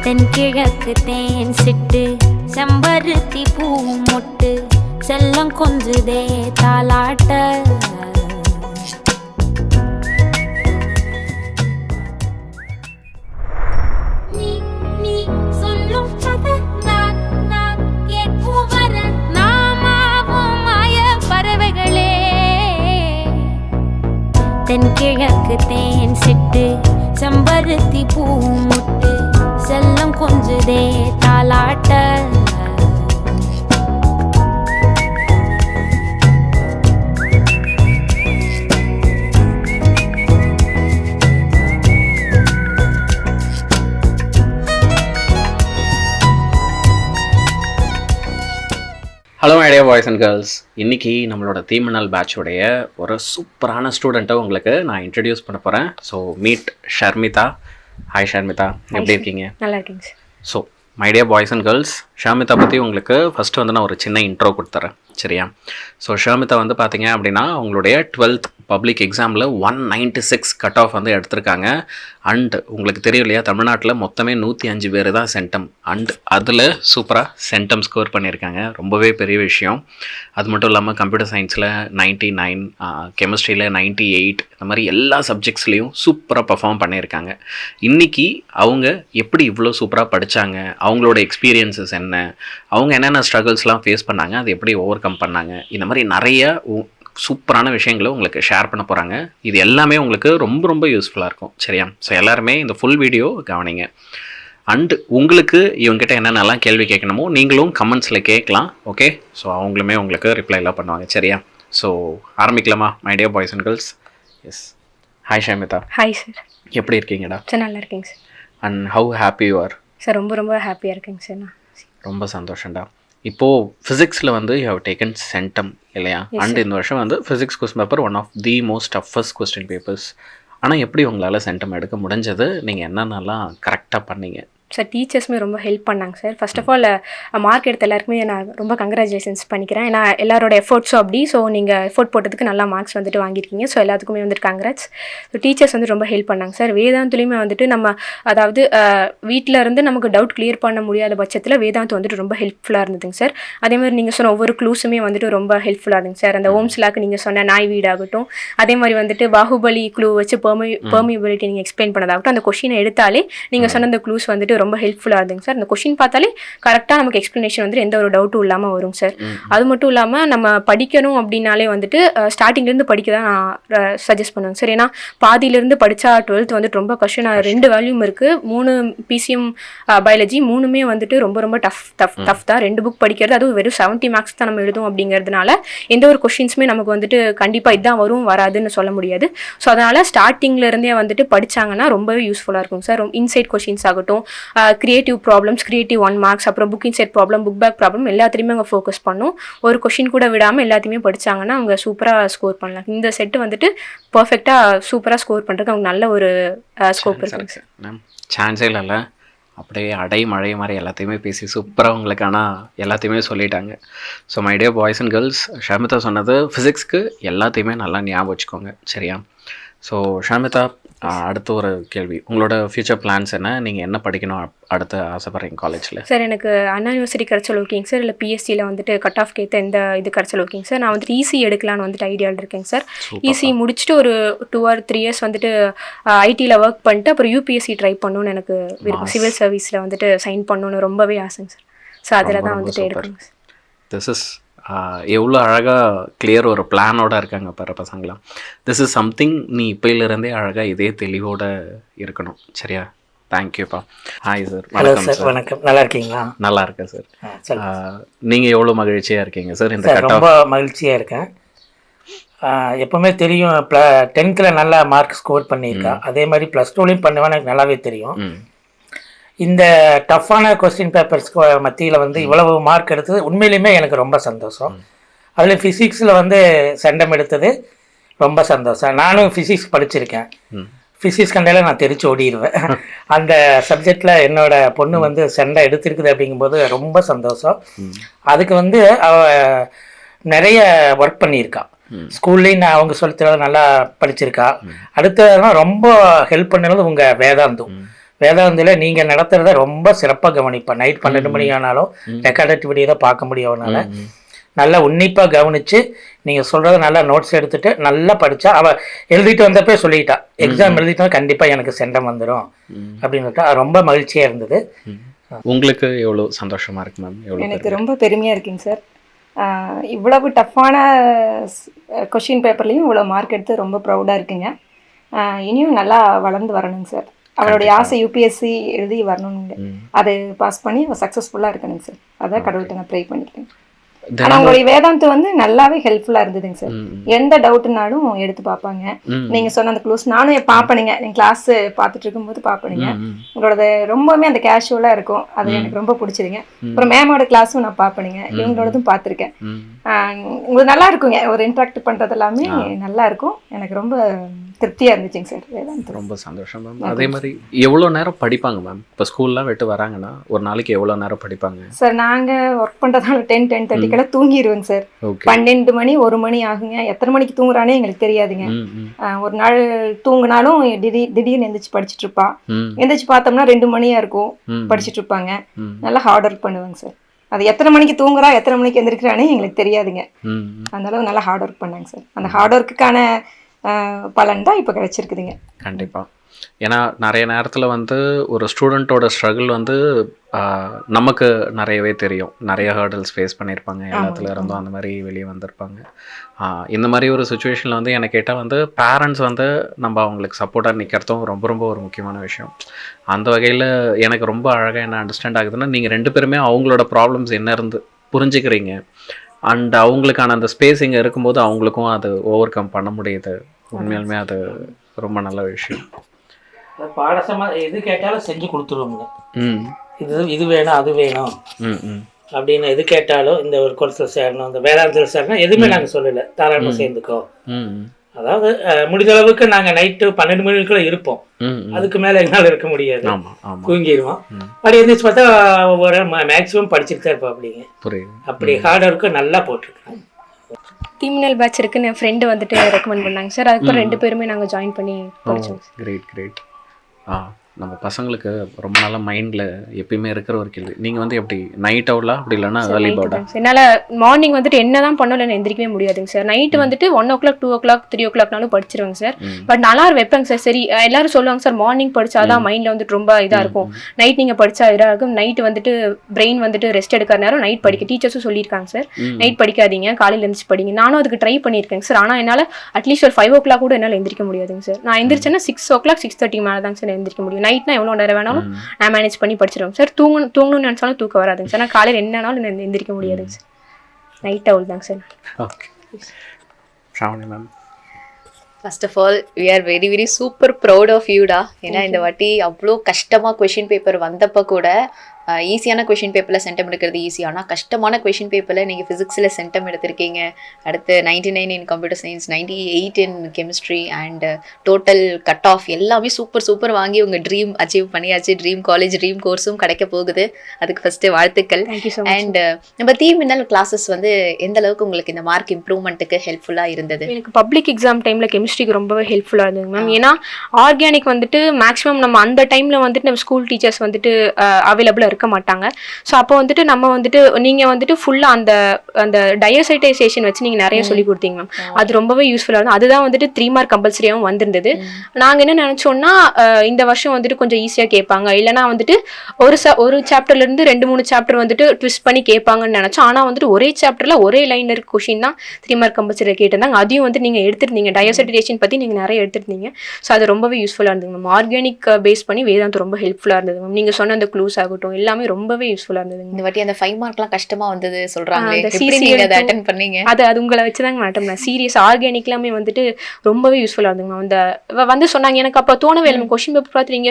தென்கிழக்கு தேன் சிட்டு செம்பருத்தி பூ மொட்டு செல்லம் கொஞ்சுதே தாலாட்ட. தென்கிழக்கு தேன் சிட்டு செம்பருத்தி பூ முட்டு செல்லம் கொஞ்சுதே தாலாட்ட. Hello idea boys and girls, இன்றைக்கி நம்மளோட தீமனல் பேட்சோடைய ஒரு சூப்பரான ஸ்டூடெண்ட்டை உங்களுக்கு நான் இன்ட்ரடியூஸ் பண்ண போகிறேன். So meet Sharmita. Hi Sharmita, எப்படி இருக்கீங்க? நல்லா இருக்கீங்க sir. So my dear boys and girls, Sharmita பற்றி உங்களுக்கு ஃபஸ்ட்டு வந்து நான் ஒரு சின்ன இன்ட்ரோ கொடுத்துறேன், சரியா? ஸோ ஷர்மிதா வந்து பார்த்தீங்க அப்படின்னா உங்களுடைய 12th பப்ளிக் எக்ஸாமில் 196 கட் ஆஃப் வந்து எடுத்திருக்காங்க. அண்ட் உங்களுக்கு தெரியும் இல்லையா, தமிழ்நாட்டில் மொத்தமே 105 பேர் தான் சென்டம். அண்ட் அதில் சூப்பராக சென்டம் ஸ்கோர் பண்ணியிருக்காங்க, ரொம்பவே பெரிய விஷயம். அது மட்டும் இல்லாமல் கம்ப்யூட்டர் சயின்ஸில் 99, கெமிஸ்ட்ரியில் 98, இந்த மாதிரி எல்லா சப்ஜெக்ட்ஸ்லேயும் சூப்பராக பர்ஃபார்ம் பண்ணியிருக்காங்க. இன்றைக்கி அவங்க எப்படி இவ்வளோ சூப்பராக படித்தாங்க, அவங்களோட எக்ஸ்பீரியன்ஸஸ் என்ன, அவங்க என்னென்ன ஸ்ட்ரகிள்ஸ்லாம் ஃபேஸ் பண்ணாங்க, அது எப்படி ஓவர் கம் பண்ணாங்க, இந்த மாதிரி நிறைய சூப்பரான விஷயங்களை உங்களுக்கு ஷேர் பண்ண போகிறாங்க. இது எல்லாமே உங்களுக்கு ரொம்ப ரொம்ப யூஸ்ஃபுல்லாக இருக்கும், சரியா? ஸோ எல்லாருமே இந்த ஃபுல் வீடியோ கவனிங்க. அண்டு உங்களுக்கு இவங்ககிட்ட என்னென்னலாம் கேள்வி கேட்கணுமோ நீங்களும் கமெண்ட்ஸில் கேட்கலாம், ஓகே? ஸோ அவங்களுமே உங்களுக்கு ரிப்ளைலாம் பண்ணுவாங்க, சரியா? ஸோ ஆரம்பிக்கலாமா my dear boys and girls? Yes. Hi Sharmitha. Hi sir. எப்படி இருக்கீங்கடா? சார் நல்லா இருக்கேங்க sir. And how happy you are? Sir ரொம்ப ரொம்ப ஹாப்பியாக இருக்கேங்க சார். நான் ரொம்ப சந்தோஷம்டா. இப்போது ஃபிசிக்ஸில் வந்து யூ ஹவ் டேக்கன் சென்டம் இல்லையா? அண்ட் இந்த வருஷம் வந்து physics question paper one of the most toughest question papers. ஆனால் எப்படி உங்களால் சென்டம் எடுக்க முடிஞ்சது? நீங்கள் என்னென்னலாம் கரெக்டாக பண்ணீங்க? சார் டீச்சர்ஸுமே ரொம்ப ஹெல்ப் பண்ணாங்க சார். ஃபர்ஸ்ட் ஆஃப் ஆல் மார்க் எடுத்த எல்லாருக்குமே நான் ரொம்ப கங்க்ராச்சுலேஷன்ஸ் பண்ணிக்கிறேன். ஏன்னா எல்லாரோட எஃபோர்ட்ஸும் அப்படி. ஸோ நீங்கள் எஃபோர்ட் போட்டதுக்கு நல்லா மார்க்ஸ் வந்துட்டு வாங்கியிருக்கீங்க. ஸோ எல்லாத்துக்குமே வந்துட்டு கங்க்ராட்ஸ். ஸோ டீச்சர்ஸ் வந்து ரொம்ப ஹெல்ப் பண்ணாங்க சார். வேதாந்துலேயுமே வந்துட்டு நம்ம அதாவது வீட்டில் இருந்து நமக்கு டவுட் கிளியர் பண்ண முடியாத பட்சத்தில் வேதாந்த் வந்துட்டு ரொம்ப ஹெல்ப்ஃபுல்லாக இருந்ததுங்க சார். அதே மாதிரி நீங்கள் சொன்ன ஒவ்வொரு க்ளூஸுமே வந்துட்டு ரொம்ப ஹெல்ப்ஃபுல்லாக இருந்துங்க சார். அந்த ஓம்ஸ்லாக்கு நீங்கள் சொன்ன நாய் வீடாகட்டும், அதே மாதிரி வந்துட்டு பாகுபலி க்ளூ வச்சு பெர்மியபிலிட்டி நீங்கள் எக்ஸ்பிளைன் பண்ணதாகட்டும், அந்த கொஷினை எடுத்தாலே நீங்கள் சொன்ன அந்த க்ளூஸ் வந்துட்டு ரொம்ப ஹெல்ப்ஃபுல்லாக இருந்துங்க சார். அந்த கொஷின் பார்த்தாலே கரெக்டாக நமக்கு எக்ஸ்ப்ளனேஷன் வந்துட்டு எந்த ஒரு டவுட்டும் இல்லாமல் வரும் சார். அது மட்டும் இல்லாமல் நம்ம படிக்கணும் அப்படின்னாலே வந்துட்டு ஸ்டார்டிங்லேருந்து படிக்க தான் நான் சஜஸ்ட் பண்ணுவேங்க சார். ஏன்னா பாதியிலேருந்து படித்தா 12th வந்துட்டு ரொம்ப கஷ்டம். நான் 2 வேல்யூம் இருக்குது, 3 பிசிஎம் பயாலஜி, 3மே வந்துட்டு ரொம்ப ரொம்ப டஃப் தான். 2 புக் படிக்கிறது, அதுவும் வெறும் 70 மார்க்ஸ் தான் நம்ம எழுதும். அப்படிங்கிறதுனால எந்த ஒரு கொஷின்ஸுமே நமக்கு வந்துட்டு கண்டிப்பாக இதுதான் வரும் வராதுன்னு சொல்ல முடியாது. ஸோ அதனால் ஸ்டார்டிங்லேருந்தே வந்துட்டு படித்தாங்கன்னா ரொம்பவே யூஸ்ஃபுல்லாக இருக்கும் சார். இன்சைட் கொஷின்ஸ் ஆகட்டும், கிரியேட்டிவ் ப்ராப்ளம்ஸ், கிரியேட்டிவ் 1 மார்க்ஸ், அப்புறம் book inside problem, book back problem எல்லாத்தையுமே அவங்க ஃபோக்கஸ் பண்ணும். ஒரு கொஷின் கூட விடாமல் எல்லாத்தையுமே படித்தாங்கன்னா அவங்க சூப்பராக ஸ்கோர் பண்ணலாம். இந்த செட்டு வந்துட்டு பர்ஃபெக்டாக சூப்பராக ஸ்கோர் பண்ணுறதுக்கு அவங்க நல்ல ஒரு ஸ்கோப் இருக்குங்க சார். சான்ஸே இல்லைல்ல, அப்படியே அடை மழை மாதிரி எல்லாத்தையுமே பேசி சூப்பராக உங்களுக்கு ஆனால் எல்லாத்தையுமே சொல்லிட்டாங்க. So my dear boys and girls, Sharmita சொன்னது ஃபிசிக்ஸ்க்கு எல்லாத்தையுமே நல்லா ஞாபகம் வச்சுக்கோங்க, சரியா? ஸோ ஷர்மிதா, அடுத்த ஒரு கேள்வி, உங்களோட ஃபியூச்சர் பிளான்ஸ் என்ன? நீங்கள் என்ன படிக்கணும் அடுத்து ஆசைப்படுறீங்க காலேஜில்? சார் எனக்கு அண்ணா யூனிவர்சிட்டி கிடச்சல் ஓகேங்க சார். இல்லை பிஎஸ்சியில் வந்துட்டு கட் ஆஃப் கேட்ட எந்த இது கிடச்சல் ஓகேங்க சார். நான் வந்துட்டு ஈஸி எடுக்கலான்னு வந்துட்டு ஐடியாவில் இருக்கேங்க சார். ஈஸி முடிச்சுட்டு ஒரு 2 or 3 years வந்துட்டு ஐடியில் ஒர்க் பண்ணிட்டு அப்புறம் யூபிஎஸ்சி ட்ரை பண்ணணும்னு எனக்கு விருப்பம். சிவில் சர்வீஸில் வந்துட்டு சைன் பண்ணணுன்னு ரொம்பவே ஆசைங்க சார். ஸோ அதில் தான் வந்துட்டு எடுக்கணுங்க சார். திஸ் இஸ் எவ்வளோ அழகாக கிளியர் ஒரு பிளானோடு இருக்காங்க பாரு பசங்களாம். திஸ் இஸ் சம்திங் நீ இப்போலேருந்தே அழகாக இதே தெளிவோடு இருக்கணும், சரியா? தேங்க்யூப்பா. Hi sir. வணக்கம் சார். வணக்கம். நல்லா இருக்கீங்களா? நல்லா இருக்கேன் சார். நீங்கள் எவ்வளோ மகிழ்ச்சியாக இருக்கீங்க சார்? இந்த ரொம்ப மகிழ்ச்சியாக இருக்கேன். எப்போவுமே தெரியும், 10th நல்லா மார்க் ஸ்கோர் பண்ணியிருக்கா. அதே மாதிரி +2லையும் பண்ணுவேன்னு எனக்கு நல்லாவே தெரியும். இந்த டஃப்பான கொஸ்டின் பேப்பர்ஸ்க்கு மத்தியில் வந்து இவ்வளவு மார்க் எடுத்தது உண்மையிலுமே எனக்கு ரொம்ப சந்தோஷம். அதில் ஃபிசிக்ஸில் வந்து சென்டம் எடுத்தது ரொம்ப சந்தோஷம். நானும் ஃபிசிக்ஸ் படிச்சிருக்கேன். ஃபிசிக்ஸ் கண்டையில் நான் தெரிச்சு ஓடிடுவேன். அந்த சப்ஜெக்டில் என்னோட பொண்ணு வந்து செண்டை எடுத்திருக்குது அப்படிங்கும்போது ரொம்ப சந்தோஷம். அதுக்கு வந்து அவ நிறைய ஒர்க் பண்ணியிருக்கா. ஸ்கூல்லையும் நான் அவங்க சொல்லித்தர நல்லா படிச்சிருக்கா. அடுத்ததான் ரொம்ப ஹெல்ப் பண்ணது உங்கள் வேதாந்தும். வேதாந்தில் நீங்கள் நடத்துகிறத ரொம்ப சிறப்பாக கவனிப்பேன். நைட் 12 மணி ஆனாலும் ரெக்கார்டட் வீடியோ தான் பார்க்க முடியும்னால நல்லா உன்னிப்பாக கவனித்து நீங்கள் சொல்கிறத நல்லா நோட்ஸ் எடுத்துகிட்டு நல்லா படித்தா அவள் எழுதிட்டு வந்தப்பே சொல்லிட்டா எக்ஸாம் எழுதிட்டு கண்டிப்பாக எனக்கு சென்டம் வந்துடும் அப்படின்னுட்டா. ரொம்ப மகிழ்ச்சியாக இருந்தது. உங்களுக்கு எவ்வளோ சந்தோஷமாக இருக்கு மேம்? எனக்கு ரொம்ப பெருமையாக இருக்குங்க சார். இவ்வளவு டஃப்பான கொஷின் பேப்பர்லேயும் இவ்வளோ மார்க் எடுத்து ரொம்ப ப்ரௌடாக இருக்குங்க. இனியும் நல்லா வளர்ந்து வரணுங்க சார். அவளுடைய ஆசை யூபிஎஸ்சி எழுதி வரணுங்க. அது பாஸ் பண்ணி சக்ஸஸ்ஃபுல்லாக இருக்கணுங்க சார். அதான் கடவுள்கிட்ட நான் ப்ரே பண்ணிக்கிறேன். ஆனால் உங்களுடைய வேதாந்த் வந்து நல்லாவே ஹெல்ப்ஃபுல்லாக இருந்ததுங்க சார். எந்த டவுட்னாலும் எடுத்து பார்ப்பாங்க. நீங்க சொன்ன அந்த க்ளூஸ் நானும் பார்ப்பனுங்க. நீங்க கிளாஸ் பார்த்துட்டு இருக்கும்போது பார்ப்பனுங்க. உங்களோட ரொம்பவுமே அந்த கேஷுவலாக இருக்கும். அது எனக்கு ரொம்ப பிடிச்சதுங்க. அப்புறம் மேமோட கிளாஸும் நான் பார்ப்பனுங்க. இவங்களோடதும் பார்த்துருக்கேன். உங்களுக்கு நல்லா இருக்குங்க. ஒரு இன்ட்ராக்ட் பண்றது எல்லாமே நல்லா இருக்கும். எனக்கு ரொம்ப திருப்தியா இருந்துச்சுங்க சார் வேதாந்த். ரொம்ப சந்தோஷம் மேம். அதே மாதிரி எவ்வளோ நேரம் படிப்பாங்க மேம்? இப்போ ஸ்கூல்லாம் விட்டு வராங்கன்னா ஒரு நாளைக்கு எவ்வளோ நேரம் படிப்பாங்க சார்? நாங்கள் ஒர்க் பண்ணுறதால 10-10:30 தூங்கிடுவேங்க சார். 12 மணி 1 மணி ஆகுங்க. எத்தனை மணிக்கு தூங்குறானே எங்களுக்கு தெரியாதுங்க. ஒரு நாள் தூங்கினாலும் திடீர்னு எந்திரிச்சு படிச்சுட்டு இருப்பா. எந்திரிச்சு பார்த்தோம்னா 2 மணியா இருக்கும். படிச்சுட்டு இருப்பாங்க. நல்லா ஹார்ட் ஒர்க் பண்ணுவாங்க சார். அது எத்தனை மணிக்கு தூங்குறா எத்தனை மணிக்கு எந்திரிக்கிறானே எங்களுக்கு தெரியாதுங்க. அந்த அளவு நல்லா ஹார்ட் ஒர்க் பண்ணாங்க சார். அந்த ஹார்ட் ஒர்க்குக்கான பலன் தான் இப்போ கிடைச்சிருக்குதுங்க. கண்டிப்பாக. ஏன்னா நிறைய நேரத்தில் வந்து ஒரு ஸ்டூடெண்ட்டோட ஸ்ட்ரகிள் வந்து நமக்கு நிறையவே தெரியும். நிறைய ஹர்டல்ஸ் ஃபேஸ் பண்ணியிருப்பாங்க. எல்லாத்துல இருந்தும் அந்த மாதிரி வெளியே வந்திருப்பாங்க. இந்த மாதிரி ஒரு சுச்சுவேஷனில் வந்து என்னை கேட்டால் வந்து பேரண்ட்ஸ் வந்து நம்ம அவங்களுக்கு சப்போர்ட்டாக நிற்கிறதும் ரொம்ப ரொம்ப ஒரு முக்கியமான விஷயம். அந்த வகையில் எனக்கு ரொம்ப அழகாக என்ன அண்டர்ஸ்டாண்ட் ஆகுதுன்னா, நீங்கள் 2 பேருமே அவங்களோட ப்ராப்ளம்ஸ் என்ன இருந்து புரிஞ்சுக்கிறீங்க. அண்ட் அவங்களுக்கான அந்த ஸ்பேஸ் இங்கே இருக்கும்போது அவங்களுக்கும் அது ஓவர் கம் பண்ண முடியுது. உண்மையாலுமே அது ரொம்ப நல்ல விஷயம். பாடசமாக எது கேட்டாலும் செஞ்சு கொடுத்துருவோங்க. இது வேணும் அது வேணும் அப்படின்னு எது கேட்டாலும், இந்த ஒரு கோர்ஸில் சேரணும், இந்த வேதாந்தத்தில் சேரணும், எதுவுமே நாங்கள் சொல்லலை. தாராளமாக சேர்ந்துக்கோ. அதாவது முடிஞ்ச அளவுக்கு நாங்கள் நைட்டு 12 மணிக்குள்ள இருப்போம். அதுக்கு மேலே எங்களால் இருக்க முடியாது. தூங்கிடுவோம். படி எழுந்திரிச்சு பார்த்தா ஒவ்வொரு மேக்ஸிமம் படிச்சுட்டு தான் இருப்போம். அப்படிங்க அப்படி ஹார்ட் ஒர்க்கு நல்லா போட்டிருக்காங்க. டீமினல் பேட்ச் இருக்குன்னு என் ஃப்ரெண்டு வந்துட்டு ரெக்கமெண்ட் பண்ணாங்க சார். அதுக்கப்புறம் 2 பேருமே நாங்கள் ஜாயின் பண்ணி படித்தோம். கிரேட். நம்ம பசங்களுக்கு ரொம்ப நாளாக மைண்டில் எப்பயுமே இருக்கிற ஒரு கேள்வி, நீங்கள் வந்து எப்படி நைட் அவுட்லாம் அப்படி இல்லைன்னா ஏர்லி பர்டா? என்னால் மார்னிங் வந்துட்டு என்ன தான் பண்ணல எந்திரிக்கவே முடியாதுங்க சார். நைட்டு வந்துட்டு 1 o'clock 2 o'clock 3 o'clockனாலும் படிச்சிருவாங்க சார். பட் நல்லா வைப்பாங்க சார். சரி எல்லாரும் சொல்லுவாங்க சார் மார்னிங் படிச்சாதான் மைண்டில் வந்துட்டு ரொம்ப இதாக இருக்கும், நைட் நீங்கள் படிச்சா இதாக இருக்கும், நைட்டு வந்துட்டு பிரெயின் வந்துட்டு ரெஸ்ட் எடுக்கிற நேரம் நைட் படிக்க டீச்சர்ஸும் சொல்லியிருக்காங்க சார். நைட் படிக்காதீங்க, காலையில் எழுந்திரிச்சு படிங்க. நானும் அதுக்கு ட்ரை பண்ணியிருக்கேங்க சார். ஆனால் என்னால் அட்லீஸ்ட் ஒரு 5 o'clock கூட என்னால் எந்திரிக்க முடியாதுங்க சார். நான் எந்திரிச்சேன்னா 6 o'clock 6:30 மேலே தாங்க சார் எந்திரிக்க முடியும். நைட்னா எவ்வளோ நேரம் வேணாலும் நான் மேனேஜ் பண்ணி படிச்சிருவேன் சார். தூங்கணும்னு நினச்சாலும் தூக்கம் வராதுங்க சார். நான் காலையில் என்னன்னாலும் எந்திரிக்க முடியாதுங்க சார். நைட் அவுட் தாங்க sir. Okay Shravani ma'am. First of all we are very very super proud of யூடா. ஏன்னா இந்த வாட்டி அவ்வளோ கஷ்டமாக கொஷின் பேப்பர் வந்தப்போ கூட ஈஸியான கொஷின் பேப்பரில் சென்டம் எடுக்கிறது ஈஸி. ஆனால் கஷ்டமான கொஷின் பேப்பரில் நீங்கள் ஃபிசிக்ஸில் சென்டம் எடுத்திருக்கீங்க. அடுத்து 99 in computer science, 98 in chemistry and total cut off எல்லாமே சூப்பர் வாங்கி உங்கள் ட்ரீம் அச்சீவ் பண்ணியாச்சு. ட்ரீம் காலேஜ் ட்ரீம் கோர்ஸும் கிடைக்க போகுது. அதுக்கு ஃபஸ்ட்டு வாழ்த்துக்கள். அண்ட் நம்ம தீமினல் கிளாஸஸ் வந்து எந்த அளவுக்கு உங்களுக்கு இந்த மார்க் இம்ப்ரூவ்மெண்ட்டுக்கு ஹெல்ப்ஃபுல்லாக இருந்தது? எனக்கு பப்ளிக் எக்ஸாம் டைமில் கெமிஸ்ட்ரிக்கு ரொம்பவே ஹெல்ப்ஃபுல்லாக இருந்தது மேம். ஏன்னா ஆர்கானிக் வந்துட்டு மேக்ஸிமம் நம்ம அந்த டைமில் வந்துட்டு நம்ம ஸ்கூல் டீச்சர்ஸ் வந்துட்டு அவைலபிளாக இருக்க மாட்டாங்க. ஸோ அப்போ வந்துட்டு நம்ம வந்துட்டு நீங்கள் வந்துட்டு ஃபுல்லாக அந்த டயோசைட்டைசேஷன் வச்சு நீங்கள் நிறைய சொல்லி கொடுத்தீங்க மேம். அது ரொம்பவே யூஸ்ஃபுல்லாக இருக்கும். அதுதான் வந்துட்டு 3 மார்க் கம்பல்சரியாகவும் வந்திருந்தது. நாங்கள் என்ன நினச்சோன்னா இந்த வருஷம் வந்துட்டு கொஞ்சம் ஈஸியாக கேட்பாங்க, இல்லைனா வந்துட்டு ஒரு சாப்டர்லேருந்து 2-3 சாப்டர் வந்துட்டு ட்விஸ்ட் பண்ணி கேட்பாங்கன்னு நினச்சோம். ஆனால் வந்துட்டு ஒரே சாப்டரில் ஒரே லைனில் இருக்க கொஷின் தான் 3 மார்க் கம்பல்சரியாக கேட்டிருந்தாங்க. அதையும் வந்து நீங்கள் எடுத்துருந்தீங்க. டயோசைட்டைசேஷன் பற்றி நீங்கள் நிறைய எடுத்துருந்தீங்க. ஸோ அது ரொம்பவே யூஸ்ஃபுல்லாக இருந்தது மேம். ஆர்கானிக் பேஸ் பண்ணி வேதாந்த் ரொம்ப ஹெல்ப்ஃபுல்லாக இருந்தது மேம். நீங்கள் சொன்ன அந்த க்ளூஸ் ஆகட்டும் எல்லாமே ரொம்பவே யூஸ்ஃபுல்லாக இருந்தது. இந்த வாட்டி அந்த 5 மார்க்லாம் கஷ்டமாக வந்தது சொல்கிறாங்க. அட்டென்ட் பண்ணீங்க? அது உங்களை வச்சுதாங்க மேடம். நான் சீரியஸ் ஆர்கானிக் எல்லாமே வந்துட்டு ரொம்பவே யூஸ்ஃபுல்லாக இருந்துங்க. அந்த வந்து சொன்னாங்க, எனக்கு அப்போ தோணவே இல்லை. கொஷின் பேப்பர் பார்த்துறீங்க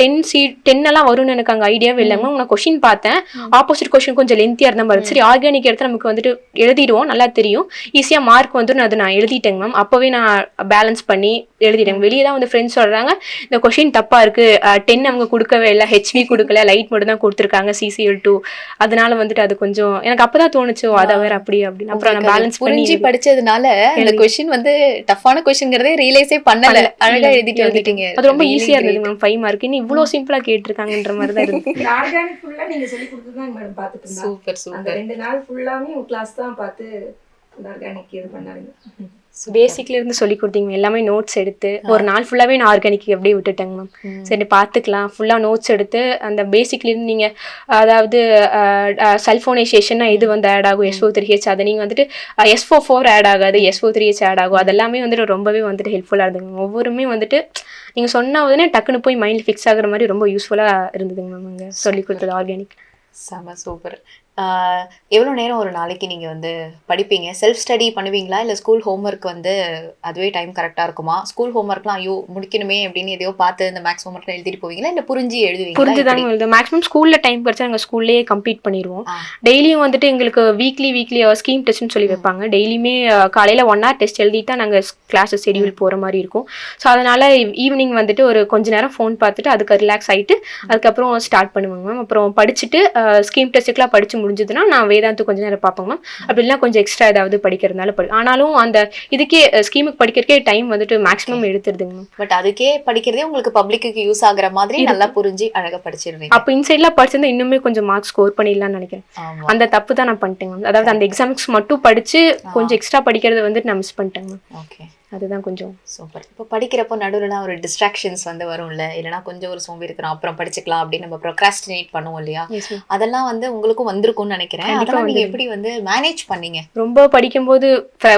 10 எல்லாம் வரும்னு எனக்கு அங்கே ஐடியாவே இல்லைங்க. நான் கொஷின் பார்த்தேன், ஆப்போசிட் கொஷின் கொஞ்சம் லென்த்தியாக இருந்த மாதிரி. சரி ஆர்கானிக் எடுத்து நமக்கு வந்துட்டு எழுதிடுவோம், நல்லா தெரியும், ஈஸியாக மார்க் வந்துடும். அது நான் எழுதிட்டேங்க மேம். அப்போவே நான் பேலன்ஸ் பண்ணி எழுதிட்டேன். வெளியே தான் வந்து ஃப்ரெண்ட்ஸ் சொல்கிறாங்க இந்த கொஷின் தப்பாக இருக்குது, 10 அவங்க கொடுக்கவே இல்லை, ஹெச்வி கொடுக்கல, லைட் மட்டும் தான் கொடுத்துருக்காங்க CCL2, அதனால வந்துட்டு அது கொஞ்சம் எனக்கு அப்பதான் தோணுச்சு அதை வேற அப்படி அப்படின்னு. அப்புறம் நான் பேலன்ஸ் பண்ணி புரிஞ்சு படிச்சதுனால இந்த கொஸ்டின் வந்து டஃப்பான கொஸ்டின்ங்கிறதே ரியலைஸே பண்ணல, அழகா எழுதிட்டு வந்துட்டீங்க. அது ரொம்ப ஈஸியா இருந்தது மேம். 5 மார்க் இன்னும் இவ்வளவு சிம்பிளா கேட்டிருக்காங்கன்ற மாதிரி தான் இருக்கு. ஆர்கானிக் ஃபுல்லா நீங்க சொல்லி கொடுத்துதான் மேடம் பார்த்துட்டு இருந்தேன். சூப்பர் அந்த சூப்பர். 2 நாள் ஃபுல்லாமே கிளாஸ் தான் பார்த்து ஆர்கானிக் இது பண்ணாங்க. பேசிக்ல இருந்து சொல்லி கொடுத்தீங்க, எல்லாமே நோட்ஸ் எடுத்து ஒரு நாள் ஃபுல்லாவே நான் ஆர்கானிக் அப்படியே விட்டுட்டேங்க மேம். சரி பார்த்துக்கலாம், ஃபுல்லா நோட்ஸ் எடுத்து அந்த பேசிக்ல இருந்து நீங்க அதாவது சல்ஃபோனைசேஷன் இது வந்து ஆட் ஆகும் SO3H, அதை நீங்க வந்துட்டு SO4 ஆட் ஆகாது, SO3H ஆட் ஆகும், அதெல்லாமே வந்துட்டு ரொம்பவே வந்துட்டு ஹெல்ப்ஃபுல்லா இருந்துங்க. ஒவ்வொருமே வந்துட்டு நீங்க சொன்ன உடனே டக்குன்னு போய் மைண்ட்ல ஃபிக்ஸ் ஆகுற மாதிரி ரொம்ப யூஸ்ஃபுல்லா இருந்ததுங்க மேம் அங்க சொல்லி கொடுத்தது ஆர்கானிக். செம சூப்பர். எவ்வளோ நேரம் ஒரு நாளைக்கு நீங்கள் வந்து படிப்பீங்க? செல்ஃப் ஸ்டடி பண்ணுவீங்களா இல்லை ஸ்கூல் ஹோம்ஒர்க் வந்து அதுவே டைம் கரெக்டாக இருக்குமா? ஸ்கூல் ஹோம்ஒர்க்லாம் ஐயோ முடிக்கணுமே அப்படின்னு எதையோ பார்த்து இந்த மேக்ஸ் ஹோம்ஒர்க்லாம் எழுதிட்டு போவீங்களா இல்லை புரிஞ்சு எழுதுவீங்களா? புரிஞ்சுதாங்க எழுது. மேக்ஸிமம் ஸ்கூலில் டைம் படிச்சா நாங்கள் ஸ்கூல்லேயே கம்ப்ளீட் பண்ணிடுவோம். டெய்லியும் வந்துட்டு எங்களுக்கு வீக்லி ஸ்கீம் டெஸ்ட்னு சொல்லி வைப்பாங்க. டெய்லியுமே காலையில் 1 hour டெஸ்ட் எழுதிட்டா நாங்கள் கிளாஸஸ் ஷெடியூல் போகிற மாதிரி இருக்கும். ஸோ அதனால் ஈவினிங் வந்துட்டு ஒரு கொஞ்ச நேரம் ஃபோன் பார்த்துட்டு அதுக்கு ரிலாக்ஸ் ஆகிட்டு அதுக்கப்புறம் ஸ்டார்ட் பண்ணுவாங்க மேம். அப்புறம் படிச்சுட்டு ஸ்கீம் டெஸ்ட்டுக்கெலாம் படிச்சு முடிஞ்சதுன்னா நான் வேதாந்து கொஞ்ச நேரம் பார்ப்பேங்க மேம். அப்படிலாம் கொஞ்சம் எக்ஸ்ட்ரா ஏதாவது படிக்கிறதுனால ஆனாலும் அந்த இதுக்கே ஸ்கீமுக்கு படிக்கிறதுக்கே டைம் வந்துட்டு மேக்ஸிமம் எடுத்துருதுங்க மேம். பட் அதுக்கே படிக்கிறதே உங்களுக்கு பப்ளிக்கு யூஸ் ஆகுற மாதிரி நல்லா புரிஞ்சு அழகாக படிச்சிருவீங்க. அப்போ இன்சைட்லாம் படிச்சிருந்தா இன்னுமே கொஞ்சம் மார்க் ஸ்கோர் பண்ணிடலாம்னு நினைக்கிறேன். அந்த தப்பு தான் நான் பண்ணிட்டேங்க மேம். அதாவது அந்த எக்ஸாம்ஸ் மட்டும் படிச்சு கொஞ்சம் எக்ஸ்ட்ரா படிக்கிறத வந்துட்டு நான் மிஸ் பண்ணிட்டேங்க மேம். ஓகே, அதுதான் கொஞ்சம் சூப்பர். இப்போ படிக்கிறப்போ நடுவில் ஒரு டிஸ்ட்ராக்ஷன்ஸ் வந்து வரும்ல, இல்லைனா கொஞ்சம் ஒரு சோம்பி இருக்கிறோம் அப்புறம் படிச்சுக்கலாம் அப்படின்னு நம்ம ப்ரோக்ராஸ்டினேட் பண்ணுவோம் இல்லையா? அதெல்லாம் வந்து உங்களுக்கும் வந்திருக்கும்னு நினைக்கிறேன். அதெல்லாம் நீங்க எப்படி வந்து மேனேஜ் பண்ணீங்க? ரொம்ப படிக்கும்போது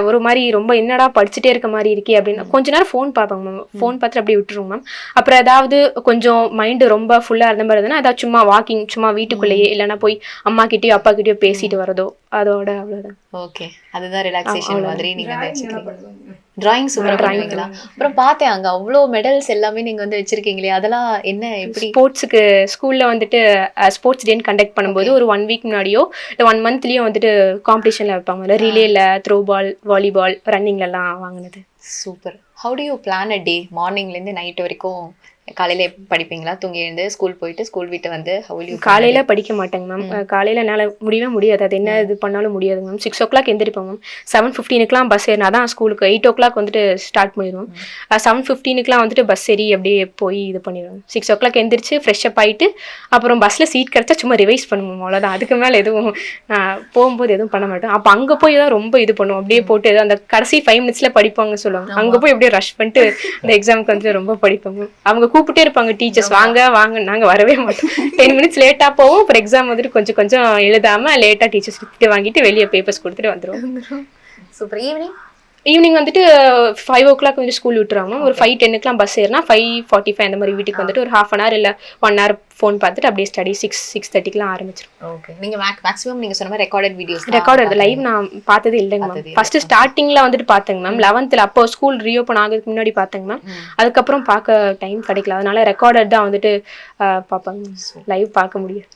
ஒரு மாதிரி ரொம்ப என்னடா படிச்சுட்டே இருக்க மாதிரி இருக்கே அப்படின்னு கொஞ்ச நேரம் ஃபோன் பார்ப்பாங்க மேம். ஃபோன் பார்த்துட்டு அப்படியே விட்டுருவோம் மேம். அப்புறம் ஏதாவது கொஞ்சம் மைண்டு ரொம்ப ஃபுல்லாக இருந்த மாதிரி இருந்ததுன்னா ஏதாவது சும்மா வாக்கிங் சும்மா வீட்டுக்குள்ளேயே இல்லைன்னா போய் அம்மா கிட்டயோ அப்பா கிட்டயோ பேசிட்டு வரதோ அதோட அவ்வளோதான். ஓகே, அதுதான் ரிலாக்ஸேஷன் மாதிரி நீங்க வச்சுக்கிறீங்க. டிராயிங் சூப்பர் பண்ணுவீங்களா? அப்புறம் பார்த்தேன் அங்க அவ்வளோ மெடல்ஸ் எல்லாமே நீங்க வந்து வச்சிருக்கீங்களே, அதெல்லாம் என்ன எப்படி? ஸ்போர்ட்ஸுக்கு ஸ்கூல்ல வந்துட்டு ஸ்போர்ட்ஸ் டேன்னு கண்டக்ட் பண்ணும்போது ஒரு 1 week முன்னாடியோ இல்லை 1 monthலயோ வந்துட்டு காம்படிஷன்ல வைப்பாங்க. ரிலேல, த்ரோ பால், வாலிபால், ரன்னிங்லலாம் வாங்கினது. Super. How do you plan a day? மார்னிங்லேருந்து நைட் வரைக்கும் காலையில படிப்பீங்களா? தூங்கி எழுந்து ஸ்கூல் போயிட்டு ஸ்கூல் விட்டு வந்து காலையில படிக்க மாட்டேங்க மேம். காலையில என்னால் முடியவே முடியாது, அது என்ன இது பண்ணாலும் முடியாது மேம். 6 o'clock எந்திரிப்போம் ma'am. 7:15 பஸ் ஏறினா தான் ஸ்கூலுக்கு 8 o'clock வந்துட்டு ஸ்டார்ட் பண்ணிடுவோம். 7:15 வந்துட்டு பஸ் ஏறி அப்படியே போய் இது பண்ணிடுவோம். 6 o'clock எந்திரிச்சு ஃப்ரெஷ் அப் ஆகிட்டு அப்புறம் பஸ்ஸில் சீட் கிடச்சா சும்மா ரிவைஸ் பண்ணுவோம், அவ்வளோதான். அதுக்கு மேலே எதுவும் போகும்போது எதுவும் பண்ண மாட்டோம். அப்போ அங்கே போய் தான் ரொம்ப இது பண்ணுவோம். அப்படியே போட்டு அந்த கடைசி 5 minutes படிப்பாங்க சொல்லுவாங்க, அங்கே போய் அப்படியே ரஷ் பண்ணிட்டு அந்த எக்ஸாமுக்கு வந்துட்டு ரொம்ப படிப்பாங்க. அவங்க கூப்பிட்டே இருப்பாங்க டீச்சர்ஸ், வாங்க வாங்க, நாங்கள் வரவே மாட்டோம். 10 minutes லேட்டாக போவோம். அப்புறம் எக்ஸாம் வந்துட்டு கொஞ்சம் கொஞ்சம் எழுதாமல் லேட்டாக டீச்சர்ஸ் திட்டு வாங்கிட்டு வெளியே பேப்பர்ஸ் கொடுத்துட்டு வந்துடுவோம். சூப்பர். ஈவினிங் வந்துட்டு 5 o'clock வந்து ஸ்கூல் விட்டுருவாங்க. ஒரு 5:10 பஸ் ஏறினா 5:45 அந்த மாதிரி வீட்டுக்கு வந்துட்டு ஒரு 1/2 hour இல்லை 1 hour ஃபோன் பார்த்துட்டு அப்படியே ஸ்டடி 6:30 ஆரம்பிச்சிடும். ஓகே, நீங்க மேக்ஸிமம் நீங்க சொன்ன மாதிரி ரெக்கார்டட் லைவ் நான் பார்த்தது இல்லைங்க மேம். ஃபர்ஸ்ட் ஸ்டார்டிங்ல வந்துட்டு பார்த்தேங்க மேம். 11th அப்போ ஸ்கூல் ரீஓப்பன் ஆகிறதுக்கு முன்னாடி பார்த்தேங்க மேம். அதுக்கப்புறம் பார்க்க டைம் கிடைக்கல, அதனால ரெக்கார்டட் தான் வந்துட்டு பார்ப்பாங்க. லைவ் பார்க்க முடியாது.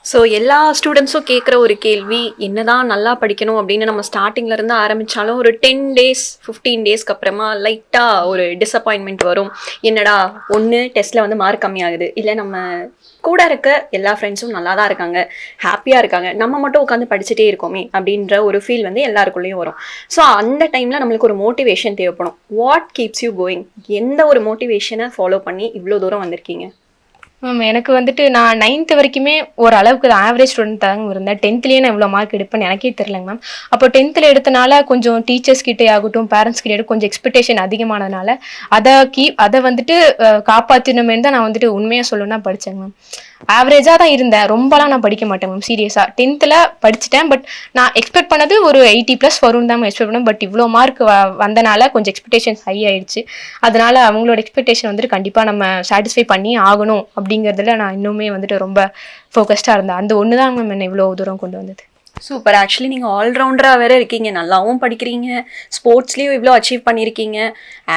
ஸோ எல்லா ஸ்டூடெண்ட்ஸும் கேட்குற ஒரு கேள்வி, என்னதான் நல்லா படிக்கணும் அப்படின்னு நம்ம ஸ்டார்டிங்லேருந்து ஆரம்பித்தாலும் ஒரு 10 days 15 daysக்கு அப்புறமா லைட்டாக ஒரு டிஸப்பாயின்மெண்ட் வரும். என்னடா ஒன்று டெஸ்ட்டில் வந்து மார்க் கம்மியாகுது, இல்லை நம்ம கூட இருக்க எல்லா ஃப்ரெண்ட்ஸும் நல்லா தான் இருக்காங்க, ஹாப்பியாக இருக்காங்க, நம்ம மட்டும் உட்காந்து படிச்சுட்டே இருக்கோமே அப்படின்ற ஒரு ஃபீல் வந்து எல்லாருக்குள்ளேயும் வரும். ஸோ அந்த டைமில் நம்மளுக்கு ஒரு மோட்டிவேஷன் தேவைப்படும். What keeps you going? எந்த ஒரு மோட்டிவேஷனை ஃபாலோ பண்ணி இவ்வளோ தூரம் வந்திருக்கீங்க? மேம் எனக்கு வந்துட்டு நான் 9th வரைக்குமே ஒரு அளவுக்கு ஆவரேஜ் ஸ்டூடெண்ட் தாங்க இருந்தேன். 10thலேயே நான் இவ்வளோ மார்க் எடுப்பேன்னு எனக்கே தெரிலங்க மேம். அப்போ 10th எடுத்தனால கொஞ்சம் டீச்சர்ஸ் கிட்டே ஆகட்டும் பேரண்ட்ஸ் கிட்டே கொஞ்சம் எக்ஸ்பெக்டேஷன் அதிகமானதுனால அதை வந்துட்டு காப்பாற்றணுமே தான் நான் வந்துட்டு உண்மையாக சொல்லணும்னா படித்தேங்க மேம். ஆவரேஜாக தான் இருந்தேன், ரொம்பலாம் நான் படிக்க மாட்டேன் மேம். சீரியஸாக 10th படிச்சுட்டேன். பட் நான் எக்ஸ்பெக்ட் பண்ணது ஒரு 80+ வரும்னு தான் எக்ஸ்பெக்ட் பண்ணேன். பட் இவ்வளோ மார்க் வந்தனால கொஞ்சம் எக்ஸ்பெக்டேஷன் ஹை ஆயிடுச்சு. அதனால அவங்களோட எக்ஸ்பெக்டேஷன் வந்துட்டு கண்டிப்பாக நம்ம சாட்டிஸ்ஃபை பண்ணி ஆகணும் அப்படிங்கிறதுல நான் இன்னுமே வந்துட்டு ரொம்ப ஃபோக்கஸ்டாக இருந்தேன். அந்த ஒன்று தான் மேம் என்னை இவ்வளோ தூரம் கொண்டு வந்தது. சூப்பர். ஆக்சுவலி நீங்கள் ஆல்ரவுண்டராக வேற இருக்கீங்க, நல்லாவும் படிக்கிறீங்க, ஸ்போர்ட்ஸ்லேயும் இவ்வளோ அச்சீவ் பண்ணியிருக்கீங்க.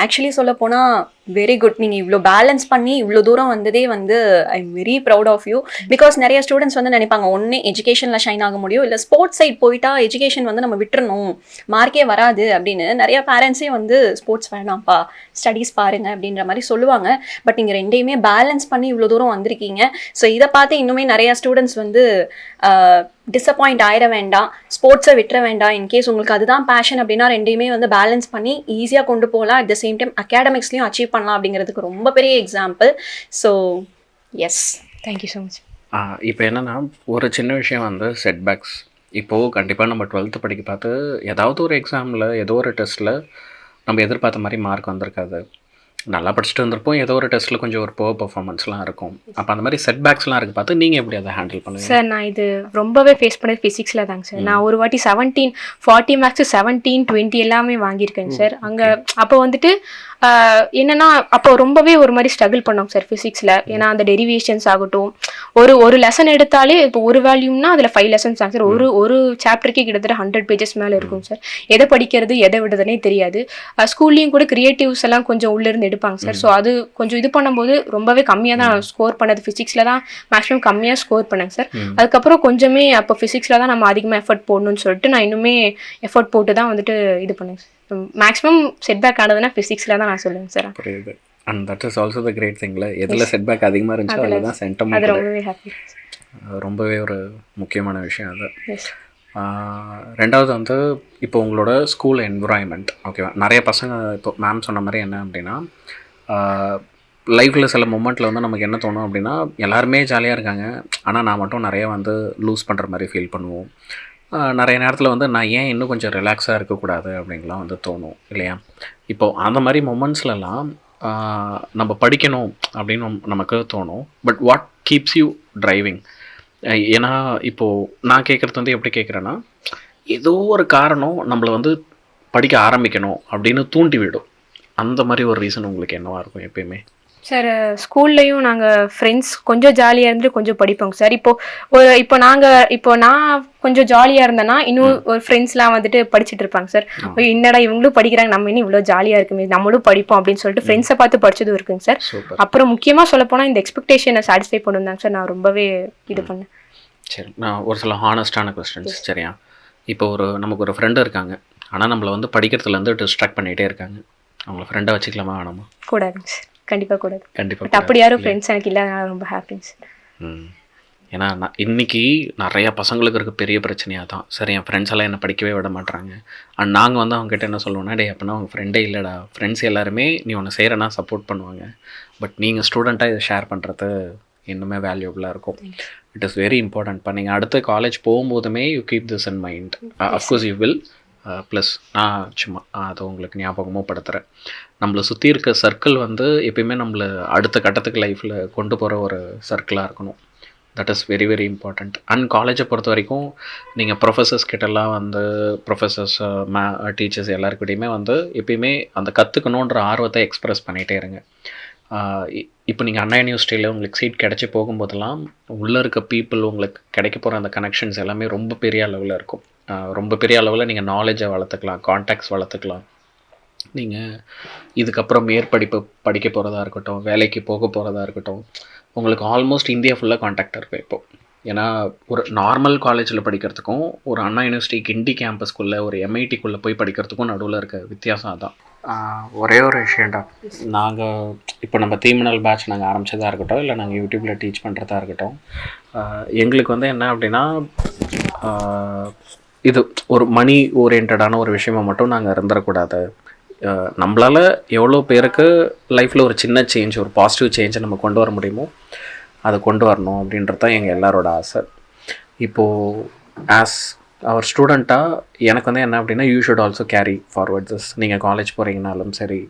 ஆக்சுவலி சொல்ல போனால் வெரி குட். நீங்கள் இவ்வளோ பேலன்ஸ் பண்ணி இவ்வளோ தூரம் வந்ததே வந்து I am very proud of you. Because நிறைய ஸ்டூடெண்ட்ஸ் வந்து நினைப்பாங்க ஒன்று எஜுகேஷனில் ஷைன் ஆக முடியும், இல்லை ஸ்போர்ட்ஸ் சைட் போயிட்டா எஜுகேஷன் வந்து நம்ம விட்டுறணும், மார்க்கே வராது அப்படின்னு. நிறைய பேரண்ட்ஸே வந்து ஸ்போர்ட்ஸ் வேணாம்ப்பா, ஸ்டடீஸ் பாருங்க அப்படின்ற மாதிரி சொல்லுவாங்க. பட் நீங்கள் ரெண்டையுமே பேலன்ஸ் பண்ணி இவ்வளோ தூரம் வந்திருக்கீங்க. ஸோ இதை பார்த்து இன்னுமே நிறைய ஸ்டூடெண்ட்ஸ் வந்து டிசப்பாயிண்ட் ஆயிட வேண்டாம், ஸ்போர்ட்ஸை விட்டுற வேண்டாம். இன்கேஸ் உங்களுக்கு அதுதான் பேஷன் அப்படின்னா ரெண்டையுமே வந்து பேலன்ஸ் பண்ணி ஈஸியாக கொண்டு போகலாம். அட் த சேம் டைம் அகாடமிக்ஸ்லையும் அச்சீவ் பண்ணலாம் அப்படிங்கிறதுக்கு ரொம்ப பெரிய example. So yes, thank you so much. இப்போ என்னென்னா ஒரு சின்ன விஷயம் வந்து செட்பேக்ஸ். இப்போது கண்டிப்பாக நம்ம 12th படிக்க பார்த்து ஏதாவது ஒரு எக்ஸாமில் ஏதோ ஒரு டெஸ்ட்டில் நம்ம எதிர்பார்த்த மாதிரி மார்க் வந்திருக்காது. நல்லா படிச்சுட்டு வந்திருப்போம், ஏதோ ஒரு டெஸ்ட்டில் கொஞ்சம் ஒரு புவர் பெர்ஃபார்மன்ஸ்லாம் இருக்கும். அப்போ அந்த மாதிரி செட்பேக்ஸ்லாம் இருக்குது பார்த்து நீங்கள் எப்படி அதை ஹேண்டில் பண்ணுவீங்க? சார் நான் இது ரொம்பவே ஃபேஸ் பண்ணது ஃபிசிக்ஸில் தாங்க சார். நான் ஒரு வாட்டி 40 மார்க்ஸ் 17, 20 எல்லாமே வாங்கியிருக்கேன் சார். அங்கே அப்போ வந்துட்டு என்னன்னா அப்போ ரொம்பவே ஒரு மாதிரி ஸ்ட்ரகிள் பண்ணோம் சார் ஃபிசிக்ஸில். ஏன்னா அந்த டெரிவேஷன்ஸ் ஆகட்டும், ஒரு லெசன் எடுத்தாலே இப்போ ஒரு வேல்யூம்னா அதில் 5 லெசன்ஸ் ஆகும் சார். ஒரு சாப்டருக்கே கிட்டத்தட்ட 100 பேஜஸ் மேலே இருக்கும் சார். எதை படிக்கிறது எதை விடுறதுனே தெரியாது. ஸ்கூல்லையும் கூட கிரியேட்டிவ்ஸ் எல்லாம் கொஞ்சம் உள்ளேருந்து எடுப்பாங்க சார். ஸோ அது கொஞ்சம் இது பண்ணும்போது ரொம்பவே கம்மியாக தான் ஸ்கோர் பண்ணது. ஃபிசிக்ஸில் தான் மேக்ஸிமம் கம்மியாக ஸ்கோர் பண்ணேங்க சார். அதுக்கப்புறம் கொஞ்சமே அப்போ ஃபிசிக்ஸில் தான் நம்ம அதிகமாக எஃபர்ட் போடணும்னு சொல்லிட்டு நான் இன்னுமே எஃபர்ட் போட்டு தான் வந்துட்டு இது பண்ணேன் சார். மேக்ஸிமம் செட்பேக் ஆனதுன்னா ஃபிசிக்ஸில் தான் நான் சொல்லுவேன் சார். புரியுது. And that is also the great திங்ல. எதில் செட்பேக் அதிகமாக இருந்துச்சு அதில் தான் சென்டம். அது ரொம்பவே ஹாப்பி, ரொம்பவே ஒரு முக்கியமான விஷயம் அது. ரெண்டாவது வந்து இப்போ உங்களோட ஸ்கூல் என்விரான்மெண்ட் ஓகேவா. நிறைய பசங்க இப்போ மேம் சொன்ன மாதிரி என்ன அப்படின்னா லைஃப்பில் சில மொமெண்ட்டில் வந்து நமக்கு என்ன தோணும் அப்படின்னா எல்லாருமே ஜாலியாக இருக்காங்க, ஆனால் நான் மட்டும் நிறைய வந்து லூஸ் பண்ணுற மாதிரி ஃபீல் பண்ணுவோம். நிறைய நேரத்தில் வந்து நான் ஏன் இன்னும் கொஞ்சம் ரிலாக்ஸாக இருக்கக்கூடாது அப்படின்லாம் வந்து தோணும் இல்லையா. இப்போது அந்த மாதிரி மொமெண்ட்ஸ்லலாம் நம்ம படிக்கணும் அப்படின்னு நமக்கு தோணும். But what keeps you driving? ஏன்னா இப்போது நான் கேட்குறது வந்து எப்படி கேட்குறேன்னா, ஏதோ ஒரு காரணம் நம்மளை வந்து படிக்க ஆரம்பிக்கணும் அப்படின்னு தூண்டி விடும். அந்த மாதிரி ஒரு ரீசன் உங்களுக்கு என்னவா இருக்கும் எப்பயுமே? சார் ஸ்கூல்லையும் நாங்கள் ஃப்ரெண்ட்ஸ் கொஞ்சம் ஜாலியாக இருந்துட்டு கொஞ்சம் படிப்போங்க சார். இப்போ நான் கொஞ்சம் ஜாலியாக இருந்தேன்னா இன்னும் ஒரு ஃப்ரெண்ட்ஸ்லாம் வந்துட்டு படிச்சுட்டு இருப்பாங்க சார். என்னடா இவங்களும் படிக்கிறாங்க, நம்ம இன்னும் இவ்வளோ ஜாலியாக இருக்குமே, நம்மளும் படிப்போம் அப்படின்னு சொல்லிட்டு ஃப்ரெண்ட்ஸை பார்த்து படிச்சதும் இருக்குங்க சார். அப்புறம் முக்கியமாக சொல்ல போனால் இந்த எக்ஸ்பெக்டேஷனை சாட்டிஸ்ஃபை பண்ணுந்தாங்க சார். நான் ரொம்பவே இது பண்ணேன். சரி, நான் ஒரு சில ஹானஸ்டான கொஸ்டின்ஸ். சரியா, இப்போ நமக்கு ஒரு ஃப்ரெண்டு இருக்காங்க, ஆனால் நம்மளை வந்து படிக்கிறதுலேருந்து டிஸ்ட்ராக்ட் பண்ணிகிட்டே இருக்காங்க. அவங்கள ஃப்ரெண்டாக வச்சுக்கலாமா வேணாமா? கூடாதுங்க சார், கண்டிப்பாக கூடாது. கண்டிப்பாக. அப்படி யாரும் ஃப்ரெண்ட்ஸ் எனக்கு இல்லாதனால ரொம்ப ஹாப்பிங்க சார். ஏன்னா நான் இன்றைக்கி நிறையா பசங்களுக்கு இருக்க பெரிய பிரச்சனையாக தான். சரி, என் ஃப்ரெண்ட்ஸ் எல்லாம் என்னை படிக்கவே விட மாட்டாங்க. அண்ட் நாங்கள் வந்து அவங்ககிட்ட என்ன சொல்லுவோம்னா, டே அப்படின்னா அவங்க ஃப்ரெண்டே இல்லைடா, ஃப்ரெண்ட்ஸ் எல்லாருமே நீ ஒன்று செய்கிறனா சப்போர்ட் பண்ணுவாங்க. பட் நீங்கள் ஸ்டூடெண்ட்டாக இதை ஷேர் பண்ணுறது இன்னுமே வேல்யூபிளாக இருக்கும். It is very important. நீங்கள் அடுத்த காலேஜ் போகும்போதுமே you keep this in mind. Of course you will. Plus நான் சும்மா அதை உங்களுக்கு ஞாபகமும் படுத்துகிறேன். நம்மளை சுற்றி இருக்க சர்க்கிள் வந்து எப்பயுமே நம்மளை அடுத்த கட்டத்துக்கு லைஃப்பில் கொண்டு போகிற ஒரு சர்க்கிளாக இருக்கணும். That is very very important. And காலேஜை பொறுத்த வரைக்கும் நீங்கள் ப்ரொஃபஸர்ஸ் கிட்டலாம் வந்து ப்ரொஃபஸர்ஸ் டீச்சர்ஸ் எல்லாருக்கிட்டையுமே வந்து எப்பயுமே அந்த கற்றுக்கணுன்ற ஆர்வத்தை எக்ஸ்ப்ரெஸ் பண்ணிகிட்டே இருங்க. இப்போ நீங்கள் அண்ணா யூனிவர்சிட்டியில் உங்களுக்கு சீட் கிடச்சி போகும்போதெல்லாம் உள்ளே இருக்க பீப்புள் உங்களுக்கு கிடைக்க போகிற அந்த கனெக்ஷன்ஸ் எல்லாமே ரொம்ப பெரிய அளவில் இருக்கும். ரொம்ப பெரிய அளவில் நீங்கள் நாலேஜை வளர்த்துக்கலாம், கான்டாக்ட்ஸ் வளர்த்துக்கலாம். நீங்கள் இதுக்கப்புறம் மேற்படிப்பு படிக்க போகிறதா இருக்கட்டும், வேலைக்கு போக போகிறதா இருக்கட்டும், உங்களுக்கு ஆல்மோஸ்ட் இந்தியா ஃபுல்லாக கான்டாக்ட் இருக்கும் இப்போது. ஏன்னா ஒரு நார்மல் காலேஜில் படிக்கிறதுக்கும் ஒரு அண்ணா யூனிவர்சிட்டி கிண்டி கேம்பஸ்குள்ளே ஒரு எம்ஐடிக்குள்ளே போய் படிக்கிறதுக்கும் நடுவில் இருக்க வித்தியாசம் அதான். ஒரே ஒரு விஷயம்டா, நாங்கள் இப்போ நம்ம தீமினல் பேட்ச் நாங்கள் ஆரம்பித்ததாக இருக்கட்டும், இல்லை நாங்கள் யூடியூப்பில் டீச் பண்ணுறதா இருக்கட்டும், எங்களுக்கு வந்து என்ன அப்படின்னா இது ஒரு மணி ஓரியன்டான ஒரு விஷயமா மட்டும் நாங்கள் இருந்துடக்கூடாது. நம்மளால் எவ்வளோ பேருக்கு லைஃப்பில் ஒரு சின்ன சேஞ்ச், ஒரு பாசிட்டிவ் சேஞ்சை நம்ம கொண்டு வர முடியுமோ அதை கொண்டு வரணும் அப்படின்றது தான் எங்கள் எல்லாரோட ஆசை. இப்போது ஆஸ் அவர் ஸ்டூடெண்ட்டாக எனக்கு வந்து என்ன அப்படின்னா, you should also carry forward this. நீங்கள் காலேஜ் போகிறீங்கனாலும் சரி,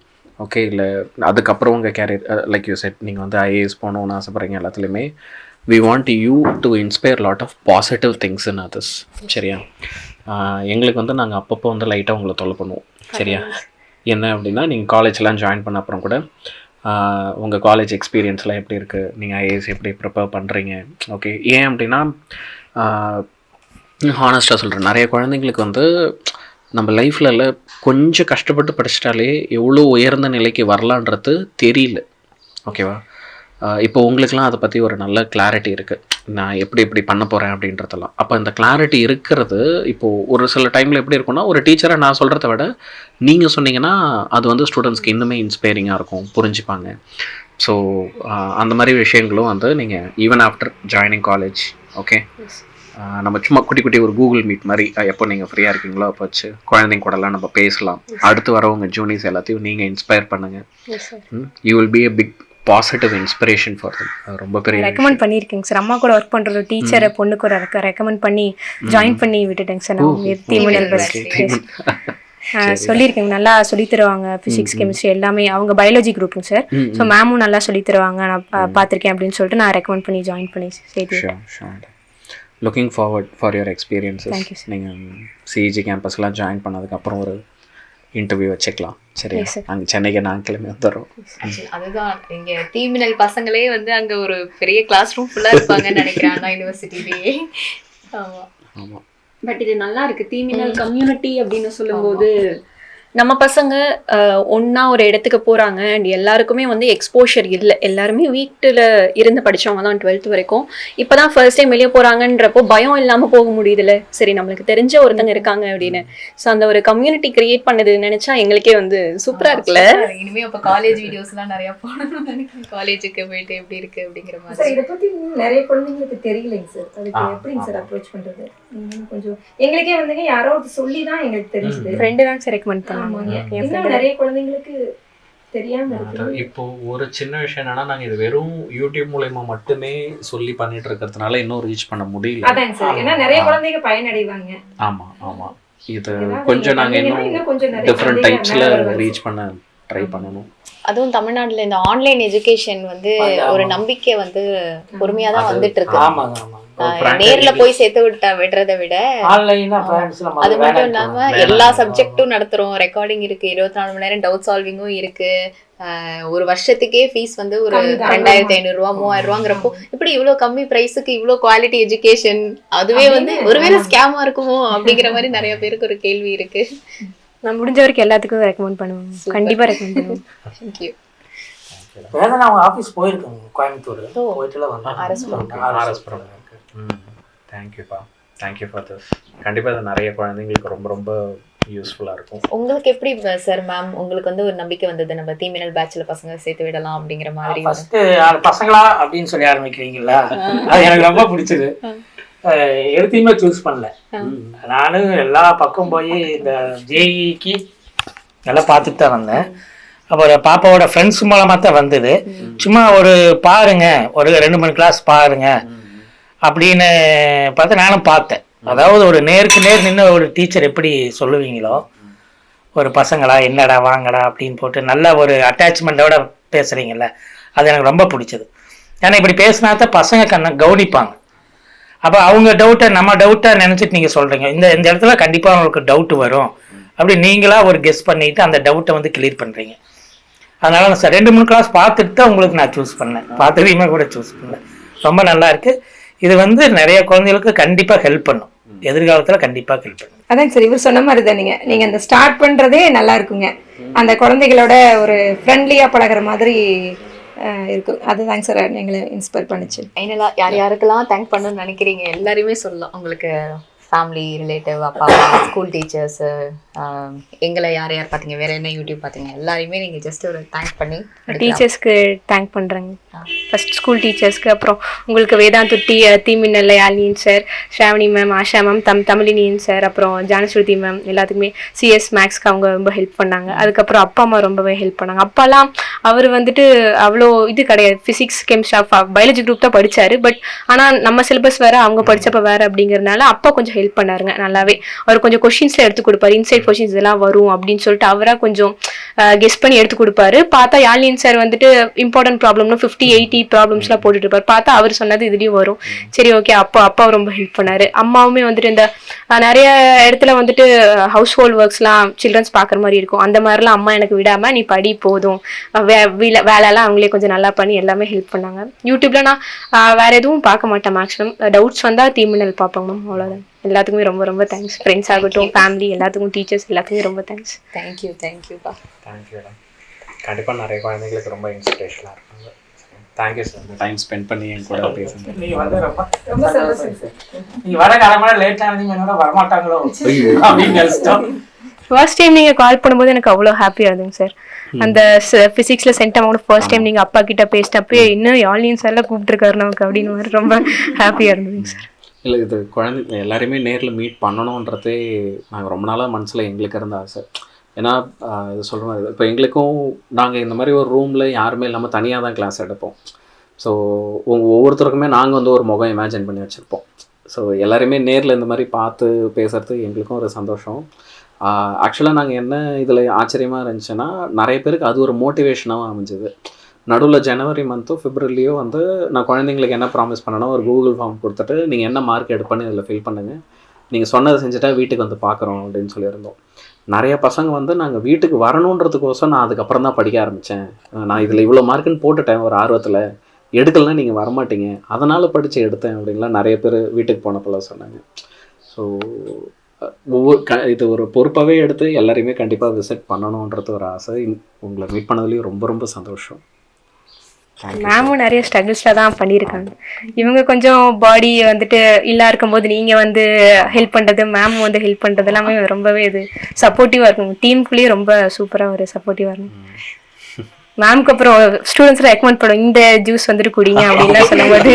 ஓகே, இல்லை அதுக்கப்புறம் உங்கள் கேரியர் லைக் யூ செட் நீங்கள் வந்து ஐஏஎஸ் போகணுன்னு ஆசைப்பட்றீங்க, எல்லாத்துலேயுமே we want you to inspire lot of positive things in others. சரியா, எங்களுக்கு வந்து நாங்கள் அப்பப்போ வந்து லைட்டாக உங்களை தொல்லை பண்ணுவோம். சரியா, என்ன அப்படின்னா நீங்கள் காலேஜ்லாம் ஜாயின் பண்ண அப்புறம் கூட உங்கள் காலேஜ் எக்ஸ்பீரியன்ஸ்லாம் எப்படி இருக்குது, நீங்கள் ஐஏஎஸ் எப்படி ப்ரிப்பேர் பண்ணுறீங்க, ஓகே. ஏன் அப்படின்னா ஹானஸ்ட்டாக சொல்கிறேன், நிறைய குழந்தைங்களுக்கு வந்து நம்ம லைஃப்பில் கொஞ்சம் கஷ்டப்பட்டு படிச்சிட்டாலே எவ்வளோ உயர்ந்த நிலைக்கு வரலான்றது தெரியல. ஓகேவா? இப்போ உங்களுக்குலாம் அதை பற்றி ஒரு நல்ல கிளாரிட்டி இருக்குது, நான் எப்படி பண்ண போகிறேன் அப்படின்றதெல்லாம். அப்போ இந்த கிளாரிட்டி இருக்கிறது இப்போது ஒரு சில டைமில் எப்படி இருக்கும்னா, ஒரு டீச்சரை நான் சொல்கிறத விட நீங்கள் சொன்னீங்கன்னா அது வந்து ஸ்டூடெண்ட்ஸ்க்கு இன்னுமே இன்ஸ்பைரிங்காக இருக்கும், புரிஞ்சுப்பாங்க. ஸோ அந்த மாதிரி விஷயங்களும் வந்து நீங்கள் even after joining college, okay, நம்ம சும்மா குட்டி ஒரு கூகுள் மீட் மாதிரி எப்போ நீங்கள் ஃப்ரீயாக இருக்கீங்களோ அப்போ வச்சு குழந்தைங்க கூடலாம் நம்ம பேசலாம். அடுத்து வரவங்க ஜூனியர்ஸ் எல்லாத்தையும் நீங்கள் இன்ஸ்பயர் பண்ணுங்கள். You will be a big positive inspiration for them. ரொம்ப பெரிய ரெக்கமெண்ட் பண்ணியிருக்கேங்க சார். அம்மா கூட ஒர்க் பண்ணுற டீச்சரை பொண்ணுக்கு ஒரு ரெக்கமெண்ட் பண்ணி ஜாயின் பண்ணி விட்டுட்டேங்க சார். நான் தீமினல் சொல்லியிருக்கேங்க, நல்லா சொல்லி தருவாங்க. ஃபிசிக்ஸ் கெமிஸ்ட்ரி எல்லாமே. அவங்க பயாலஜி குரூப்புங்க சார். ஸோ மேமும் நல்லா சொல்லி தருவாங்க, நான் பார்த்துருக்கேன் அப்படின்னு சொல்லிட்டு நான் ரெக்கமெண்ட் பண்ணி ஜாயின் பண்ணி சேர்த்து. Looking forward for your experiences. நீங்கள் சிஇஜி கேம்பஸ்லாம் ஜாயின் பண்ணதுக்கப்புறம் ஒரு இன்டர்வியூ வச்சுக்கலாம். சரி, அங்கே சென்னைக்கு நான் கிளம்பி வந்துடுறோம். அதுதான் இங்கே தீமினல் பசங்களே வந்து அங்கே ஒரு பெரிய கிளாஸ் ரூம் ஃபுல்லாக இருப்பாங்கன்னு நினைக்கிறேன் அண்ணா யூனிவர்சிட்டிலேயே. ஆமாம் ஆமாம். பட் இது நல்லா இருக்கு, தீமினல் கம்யூனிட்டி அப்படின்னு சொல்லும்போது நம்ம பசங்க ஒன்றா ஒரு இடத்துக்கு போகிறாங்க அண்ட் எல்லாருக்குமே வந்து எக்ஸ்போஷர் இல்லை. எல்லாருமே வீட்டில் இருந்து படித்தவங்க தான் 12th வரைக்கும். இப்போ தான் ஃபர்ஸ்ட் டைம் வெளியே போகிறாங்கன்றப்போ பயம் இல்லாமல் போக முடியுதுல்ல. சரி, நம்மளுக்கு தெரிஞ்ச ஒருத்தங்க இருக்காங்க அப்படின்னு. ஸோ அந்த ஒரு கம்யூனிட்டி கிரியேட் பண்ணது நினச்சா எங்களுக்கே வந்து சூப்பராக இருக்குல்ல. இனிமேல் இப்போ காலேஜ் வீடியோஸ்லாம் நிறையா போடணும்னு நினைக்கிறேன். காலேஜுக்கு போயிட்டு எப்படி இருக்குது அப்படிங்கிற மாதிரி. சார் இதை பற்றி நிறைய குழந்தைங்களுக்கு தெரியலைங்க சார். அதுக்கு எப்படிங்க சார் அப்ரோச் பண்ணுறது? கொஞ்சம் எங்களுக்கே வந்துங்க யாரோ சொல்லி தான் எங்களுக்கு தெரிஞ்சுது. ஃப்ரெண்டு தான் சார் ரெக்கமெண்ட் பண்ணாங்க. நிறைய குழந்தைங்களுக்கு தெரியாம இருக்கு. இப்போ ஒரு சின்ன விஷயம் என்னன்னா, நாங்க இது வெறும் யூடியூப் மூலமா மட்டுமே சொல்லி பண்ணிட்டு இருக்கிறதுனால இன்னும் ரீச் பண்ண முடியல. அதாங்க சார், ஏன்னா நிறைய குழந்தைங்க பயனடைவாங்க. ஆமா ஆமா, இது கொஞ்சம் நாங்க இன்னும் டிஃபரெண்ட் டைப்ஸ்ல ரீச் பண்ண ட்ரை பண்ணணும். அதுவும் தமிழ்நாட்டுல இந்த ஆன்லைன் எஜுகேஷன் வந்து ஒரு நம்பிக்கை வந்து பொறுமையா தான் வந்துட்டு இருக்கு. நேர்ல போய் சேர்த்து விடுறதை விட அது மட்டும் இல்லாம எல்லா சப்ஜெக்டும் நடத்துறோம், ரெக்கார்டிங் இருக்கு, 24 மணி நேரம் டவுட் சால்விங்கும் இருக்கு. ஒரு வருஷத்துக்கே ஃபீஸ் வந்து ஒரு 2500 ரூபா 3000 ரூபாங்கிறப்போ இப்படி இவ்வளவு கம்மி பிரைஸுக்கு இவ்வளவு குவாலிட்டி எஜுகேஷன், அதுவே வந்து ஒருவேளை ஸ்கேமா இருக்குமோ அப்படிங்கிற மாதிரி நிறைய பேருக்கு ஒரு கேள்வி இருக்கு. நான் முடிஞ்ச வரைக்கும் எல்லாத்துக்கும் ரெக்கமெண்ட் பண்ணுவேன், கண்டிப்பா ரெக்கமெண்ட் பண்ணுவேன். தேங்க்யூ. வேதனை அவங்க ஆஃபீஸ் போயிருக்காங்க கோயம்புத்தூர், போயிட்டுலாம் ஆர்எஸ்புரம். தேங்க்யூப்பா, தேங்க்யூ ஃபார் திஸ். கண்டிப்பாக இது நிறைய குழந்தைங்களுக்கு ரொம்ப ரொம்ப யூஸ்ஃபுல்லாக இருக்கும். உங்களுக்கு எப்படி சார் மேம் உங்களுக்கு வந்து ஒரு நம்பிக்கை வந்தது நம்ம தீமினல் பேட்ச்ல பசங்க சேர்த்து விடலாம் அப்படிங்கிற மாதிரி? ஃபர்ஸ்ட் பசங்களா அப்படின்னு சொல்லி ஆரம்பிக்கிறீங்களா, அது எனக்கு ரொம்ப பிடிச்சது. எடுத்தையுமே சூஸ் பண்ணல, நானும் எல்லா பக்கம் போய் இந்த ஜேஇக்கு நல்லா பார்த்துட்டு தான் வந்தேன். அப்புறம் பாப்பாவோட ஃப்ரெண்ட்ஸ் மூலமாக தான் வந்தது. சும்மா ஒரு பாருங்க, ஒரு 2-3 கிளாஸ் பாருங்க அப்படின்னு பார்த்து நானும் பார்த்தேன். அதாவது ஒரு நேருக்கு நேர் நின்று ஒரு டீச்சர் எப்படி சொல்லுவீங்களோ, ஒரு பசங்களா என்னடா வாங்கடா அப்படின்னு போட்டு நல்ல ஒரு அட்டாச்மெண்ட்டோட பேசுகிறீங்கல்ல, அது எனக்கு ரொம்ப பிடிச்சது. ஏன்னா இப்படி பேசினா தான் பசங்க கவனிப்பாங்க. அப்போ அவங்க டவுட்டை நம்ம டவுட்டாக நினச்சிட்டு நீங்கள் சொல்கிறீங்க, இந்த இடத்துல கண்டிப்பாக அவங்களுக்கு டவுட்டு வரும் அப்படி நீங்களாக ஒரு கெஸ் பண்ணிவிட்டு அந்த டவுட்டை வந்து கிளியர் பண்ணுறீங்க. அதனால நான் சார் 2-3 கிளாஸ் பார்த்துட்டு தான் உங்களுக்கு நான் சூஸ் பண்ணேன், பார்த்ததையுமே கூட சூஸ் பண்ணேன். ரொம்ப நல்லா இருக்குது. இது வந்து நிறைய குழந்தைகளுக்கு கண்டிப்பாக ஹெல்ப் பண்ணும், எதிர்காலத்தில் கண்டிப்பாக ஹெல்ப் பண்ணும். அதாங்க சார், இவர் சொன்ன மாதிரி தான் நீங்கள் அந்த ஸ்டார்ட் பண்ணுறதே நல்லா இருக்குங்க. அந்த குழந்தைகளோட ஒரு ஃப்ரெண்ட்லியாக பழகிற மாதிரி இருக்கும். அதுதாங்க சார் எங்களை இன்ஸ்பயர் பண்ணுச்சு. ஃபைனலாக யார் யாருக்கெல்லாம் தேங்க் பண்ணணும்னு நினைக்கிறீங்க எல்லாருமே சொல்லலாம். உங்களுக்கு ஃபேமிலி, ரிலேட்டிவ், அப்பா, ஸ்கூல் டீச்சர்ஸு, எங்களை யார் யார் பார்த்தீங்க, வேறு என்ன யூடியூப் பார்த்தீங்க, எல்லாரையுமே நீங்கள் ஜஸ்ட் ஒரு தேங்க் பண்ணி. டீச்சர்ஸ்க்கு தேங்க் பண்ணுறேங்க. ஃபர்ஸ்ட் ஸ்கூல் டீச்சர்ஸ்க்கு, அப்புறம் உங்களுக்கு வேதாந்த் தீமின்னல்ல Yazhiniyan sir, Shravani ma'am, Asha ma'am, Tamizhiniyan sir, அப்புறம் ஜானஸ்ருதி மேம், எல்லாத்துக்குமே சிஎஸ் மேக்ஸ்க்கு அவங்க ரொம்ப ஹெல்ப் பண்ணாங்க. அதுக்கப்புறம் அப்பா அம்மா ரொம்பவே ஹெல்ப் பண்ணாங்க. அப்பாலாம் அவர் வந்துட்டு அவ்வளோ இது கிடையாது, ஃபிசிக்ஸ் கெமிஸ்ட்ரி பயாலஜி குரூப் தான் படித்தார். பட் ஆனால் நம்ம சிலபஸ் வேறு, அவங்க படித்தப்ப வேறு அப்படிங்கிறதுனால அப்பா கொஞ்சம் ஹெல்ப் பண்ணாருங்க நல்லாவே. அவர் கொஞ்சம் கொஷின்ஸில் எடுத்து கொடுப்பாரு, இன்சைட் கொஷின்ஸ் இதெல்லாம் வரும் அப்படின்னு சொல்லிட்டு அவராக கொஞ்சம் கெஸ் பண்ணி எடுத்து கொடுப்பாரு. பார்த்தா யாழினியன் சார் வந்துட்டு இம்பார்ட்டன்ட் ப்ராப்ளம்னு 50-80 ப்ராப்ளம்ஸ்லாம் போட்டுட்டு இருப்பார். பார்த்தா அவர் சொன்னது இதுலேயும் வரும். சரி ஓகே, அப்பா ரொம்ப ஹெல்ப் பண்ணாரு. அம்மாவுமே வந்துட்டு இந்த நிறைய இடத்துல வந்துட்டு ஹவுஸ் ஹோல்ட் ஒர்க்ஸ்லாம் சில்ட்ரன்ஸ் பார்க்குற மாதிரி இருக்கும், அந்த மாதிரிலாம் அம்மா எனக்கு விடாமல் நீ படி போதும், வேலையெல்லாம் அவங்களே கொஞ்சம் நல்லா பண்ணி எல்லாமே ஹெல்ப் பண்ணாங்க. யூடியூப்ல நான் வேற எதுவும் பார்க்க மாட்டேன், மேக்ஸிமம் டவுட்ஸ் வந்தால் தீமினல் பார்ப்பேங்க மேம், அவ்வளோதான். எல்லாத்துக்குமே ரொம்ப ரொம்ப தேங்க்ஸ். ஃப்ரெண்ட்ஸ் ஆகட்டும், ஃபேமிலி எல்லாத்துக்கும், டீச்சர்ஸ் எல்லாத்துக்குமே ரொம்ப தேங்க்ஸ். தேங்க்யூப்பா. Thank you madam. கண்டிப்பாக நிறைய குழந்தைங்களுக்கு ரொம்ப இன்ஸ்பிரேஷனாக இருக்காங்க. தேங்க்யூ சார், இந்த டைம் ஸ்பெண்ட் பண்ணி என் கூட பேசுங்க. நீங்க வந்து ரொம்ப சந்தோஷம் சார். நீங்க வர காலமாக லேட்டாக இருந்தீங்க, என்னோட வரமாட்டாங்களோ அப்படின்னு நினைச்சிட்டோம். ஃபர்ஸ்ட் டைம் நீங்கள் கால் பண்ணும்போது எனக்கு அவ்வளோ ஹாப்பியாக இருந்துங்க சார். அந்த ஃபிசிக்ஸில் சென்டம் கூட ஃபர்ஸ்ட் டைம் நீங்கள் அப்பா கிட்ட பேசிட்டப்பே இன்னும் யாழ்னியும் சார்லாம் கூப்பிட்டுருக்காரு நமக்கு அப்படின்னு மாதிரி ரொம்ப ஹாப்பியாக இருந்ததுங்க சார். இல்லை, இது குழந்தை எல்லாருமே நேரில் மீட் பண்ணணுன்றதே நாங்கள் ரொம்ப நாளாக மனசில் எங்களுக்கு இருந்த ஆசை. ஏன்னா இது சொல்கிறோம், இப்போ எங்களுக்கும் நாங்கள் இந்த மாதிரி ஒரு ரூமில் யாருமே இல்லாமல் தனியாக தான் கிளாஸ் எடுப்போம். ஸோ ஒவ்வொருத்தருக்குமே நாங்கள் வந்து ஒரு முகம் இமேஜின் பண்ணி வச்சுருப்போம். ஸோ எல்லாருமே நேரில் இந்த மாதிரி பார்த்து பேசுகிறது எங்களுக்கும் ஒரு சந்தோஷம். ஆக்சுவலாக நாங்கள் என்ன இதில் ஆச்சரியமாக இருந்துச்சுன்னா, நிறைய பேருக்கு அது ஒரு மோட்டிவேஷனாகவும் அமைஞ்சுது. நடுவில் ஜனவரி மந்த்தோ பிப்ரவரிலையோ வந்து நான் குழந்தைங்களுக்கு என்ன ப்ராமிஸ் பண்ணேன்னா, ஒரு கூகுள் ஃபார்ம் கொடுத்துட்டு நீங்கள் என்ன மார்க் எடுப்பேன்னு இதில் ஃபில் பண்ணுங்கள், நீங்கள் சொன்னதை செஞ்சுட்டா வீட்டுக்கு வந்து பார்க்குறோம் அப்படின்னு சொல்லியிருந்தோம். நிறைய பசங்க வந்து நாங்கள் வீட்டுக்கு வரணுன்றதுக்கோசம் நான் அதுக்கப்புறம் தான் படிக்க ஆரம்பித்தேன், நான் இதில் இவ்வளோ மார்க்குன்னு போட்டுட்டேன் ஒரு ஆர்வத்தில், எடுக்கலைன்னா நீங்கள் வரமாட்டீங்க, அதனால் படித்து எடுத்தேன் அப்படின்லாம் நிறைய பேர் வீட்டுக்கு போனப்பெல்லாம் சொன்னாங்க. ஸோ இது ஒரு பொறுப்பாகவே எடுத்து எல்லாரையுமே கண்டிப்பாக விசிட் பண்ணணுன்றது ஒரு ஆசை. உங்களை மீட் பண்ணதுலேயும் ரொம்ப ரொம்ப சந்தோஷம். மேமும் நிறைய ஸ்ட்ரகிள்ஸில் தான் பண்ணியிருக்காங்க. இவங்க கொஞ்சம் பாடி வந்துட்டு இல்லா இருக்கும்போது நீங்கள் வந்து ஹெல்ப் பண்ணுறது, மேம் வந்து ஹெல்ப் பண்ணுறது எல்லாமே ரொம்பவே இது சப்போர்ட்டிவாக இருக்கும். டீமுக்குள்ளேயே ரொம்ப சூப்பராக ஒரு சப்போர்ட்டிவாக இருக்கும். மேம்க்கு அப்புறம் ஸ்டூடெண்ட்ஸ்லாம் ரெக்கமெண்ட் பண்ணுவோம், இந்த ஜூஸ் வந்துட்டு குடிங்க அப்படின்லாம் சொல்லும்போது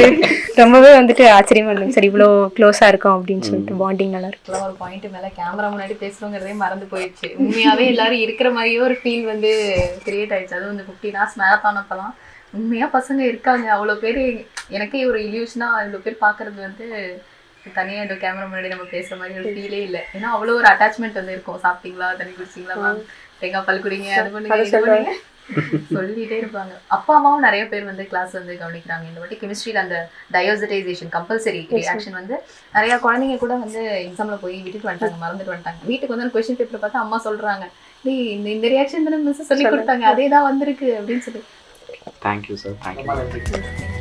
ரொம்பவே வந்துட்டு ஆச்சரியமா இருந்துங்க சார். இவ்வளோ க்ளோஸாக இருக்கும் அப்படின்னு சொல்லிட்டு பாண்டிங் நல்லா இருக்கும். ஒரு பாயிண்ட் மேலே கேமரா முன்னாடி பேசுகிறோங்கிறதே மறந்து போயிடுச்சு. உண்மையாகவே எல்லாரும் இருக்கிற மாதிரியே ஒரு ஃபீல் வந்து கிரியேட் ஆயிடுச்சு. அதுவும் இந்த 15 hours மேரத்தான் அப்போலாம் உண்மையாக பசங்க இருக்காங்க அவ்வளோ பேர். எனக்கே ஒரு இல்யூஷனாக இவ்வளோ பேர் பார்க்குறது வந்து தனியாக இந்த கேமரா முன்னாடி நம்ம பேசுகிற மாதிரி ஒரு ஃபீலே இல்லை. ஏன்னா அவ்வளோ ஒரு அட்டாச்மெண்ட் வந்து இருக்கும். சாப்பிட்டீங்களா, தண்ணி குடிச்சிங்களா மேம், தேங்காய் பால் குடிங்க, அது பண்ணுங்க இது பண்ணுங்க சொல்லிட்டே இருப்பாங்க. அப்பா அம்மாவும் நிறைய பேர் வந்து கிளாஸ் வந்து கவனிக்கிறாங்க. இந்த வாட்டி கெமிஸ்ட்ரியில் அந்த டயோசிடைசேஷன் கம்பல்சரி ரியாக்ஷன் வந்து நிறையா குழந்தைங்க கூட வந்து எக்ஸாமில் போய் விட்டுட்டு வந்துட்டாங்க, மறந்துட்டு வந்துட்டாங்க. வீட்டுக்கு வந்து கொஸ்டின் பேப்பரை பார்த்து அம்மா சொல்கிறாங்க, இந்த ரியாக்ஷன் தானே மிஸ் சொல்லி கொடுத்தாங்க, அதே தான் வந்திருக்கு அப்படின்னு சொல்லி. Thank you sir, thank you.